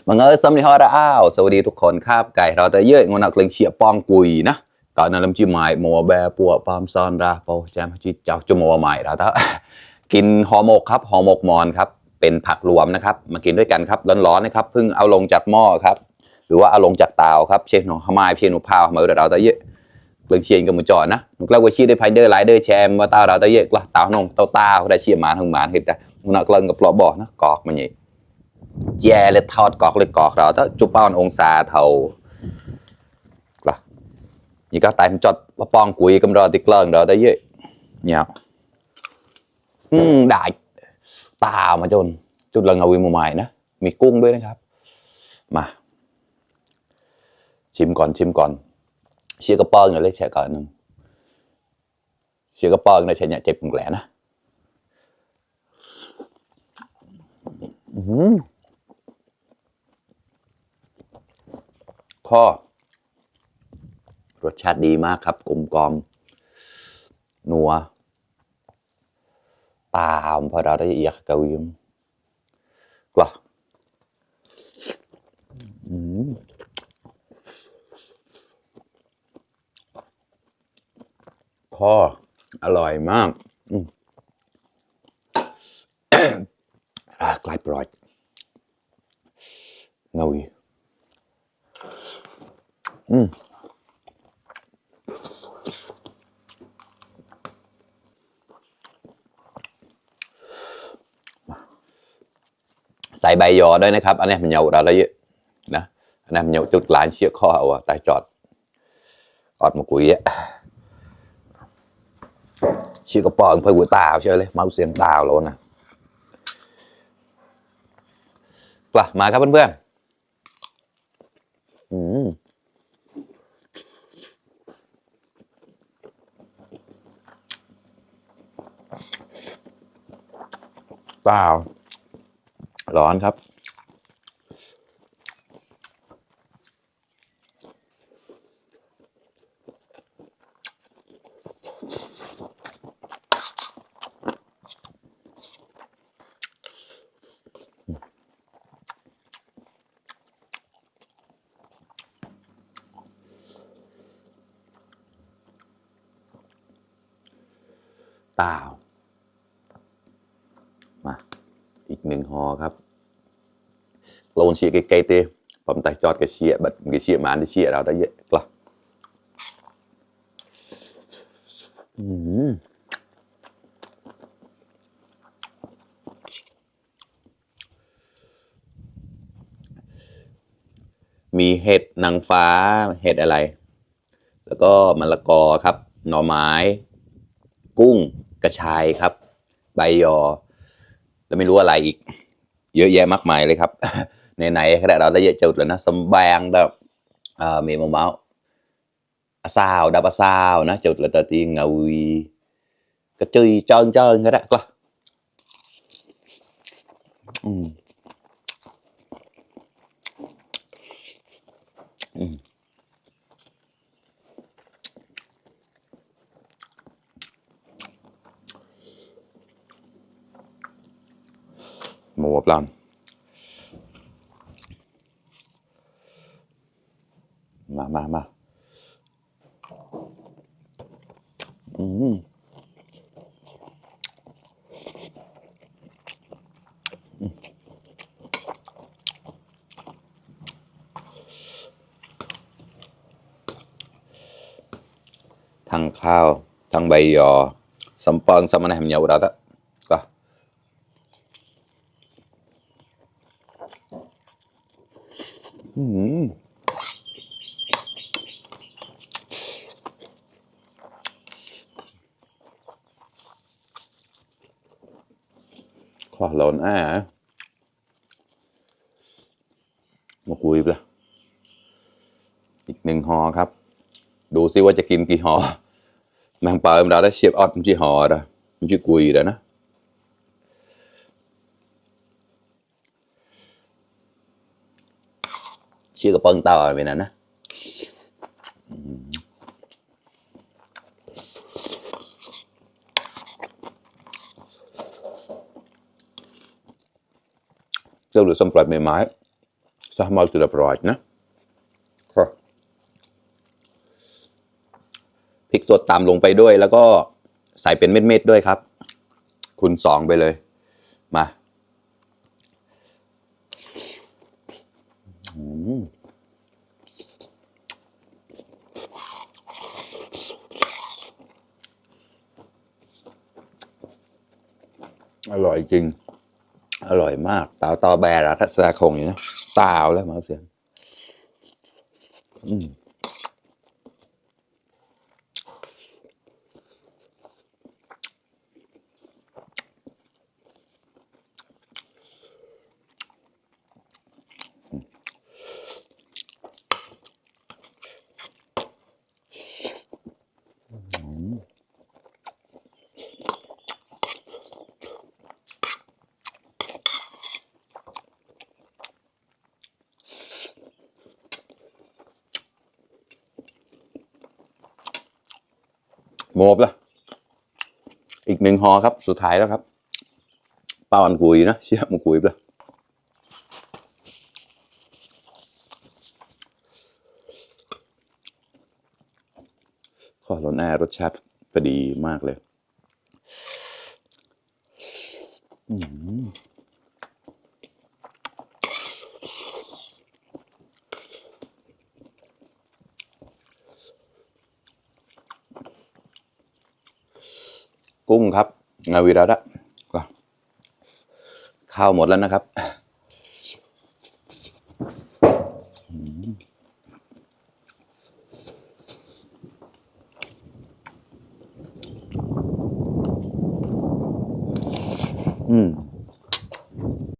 บังเอิญสำนีฮอระอ้าวสวัสดีทุกคนครับไก่เราแต่เยอะงนักเล่นเชียปองกุยนะตอนนั้นลำจีหมายมัวแบปัวปามซอนราโปแจมจีเจ้าจมัวใหม่เราถ้ากินห่อหมกครับห่อหมกมอนครับเป็นผักรวมนะครับมากินด้วยกันครับร้อนๆนะครับเพิ่งเอาลงจากหม้อครับหรือว่าเอาลงจากเตาครับเชฟหนูฮามายเพียนุพาวมาเราแต่เยอะเรื่องเชียนกับมือจอดนะนุกเล่าว่าชีได้ไพเดอร์ไลเดอร์แชมว่าเตาเราแต่เยอะกละเตานงเตาได้เชียหมาทั้งหมาเห็นแต่นักเล่นกับปลอบบ่อนะกอกมันอย่างแย่เลยทอดกอกเลยกอกเราถ้าจุป้อนองศาเท่าล่ะนี่ก็ตายมันจอดว่าปองกุยกำรอติกเลิงเราได้เยอะเนี่ยได้ตามาจนจุดละเงาวิมใหม่นะมีกุ้งด้วยนะครับมาชิมก่อนเชียร์กระเปิงหน่อยเลยแช่ก่อนหนึ่งเชียร์กระเปิงในเชียร์เนี่ยเจ็บแผลนะข้อรสชาติดีมากครับกลมกล่อมนัวตามพอเราได้เอียกกระวิมกล่ะข้ออร่อยมากกลายปล่อยเงาวีใส่ใบยอด้วยนะครับอันนี้มันเหนียวเราเยอะนะอันนี้มันเหนียวจุดหลานเชี่ยข้อเอาตายจอดมากุยอ่ะเชี่ยกระป๋องเพื่อกุยตาเชื่อเลยเมาเสียงตาแล้วนะกลับมาครับเพื่อนเปล่าร้อนครับเปล่ามาอีกหนึ่งห่อครับโลนเชียไกลๆเตะผมแต่จอดกระเชียบัดกระเชียมาที่เชียเราได้เยอะกละมีเห็ดนางฟ้าเห็ดอะไรแล้วก็มะละกอครับหน่อไม้กุ้งกระชายครับใบยอแล้วไม่รู้อะไรอีกเยอะแยะมากมายเลยครับไหนๆขณะเราได้เยอะจุดแล้วนะสมแบงแบบมีมะม่าวซาวดับซาวนะจุดlà tờ tiên ngồi cái chơi trơn cái đó coi หมูปลามาทั้งข้าวทั้งใบยอสมปองสมนัยหำเหนียวเราละก็ขอหลอนมาคุยไปละอีกหนึ่งห่อครับดูซิว่าจะกินกี่ห่อแมงปลาเราได้เชียบออดมันจีห่อละมันจีกุยแล้วนะเชื่อกระเปิงเต่าไปนั่นนะเจ้าหรือส้มปล่อยไม้ Sahmal to the pride นะครับพริกสดตามลงไปด้วย แล้วก็ใส่เป็นเม็ดๆด้วยครับคูณ2ไปเลยมาอร่อยจริงอร่อยมากตาวแบร์ทัศนาคงอย่างนี้นะตาวแล้วมาเสียงโมบละอีก1ห่อครับสุดท้ายแล้วครับป้าวันกุยนะเชี่ยมากุยละขอร้อนแอร์รสชาติพอดีมากเลยกุ้งครับนาวิราดะข้าวหมดแล้วนะครับ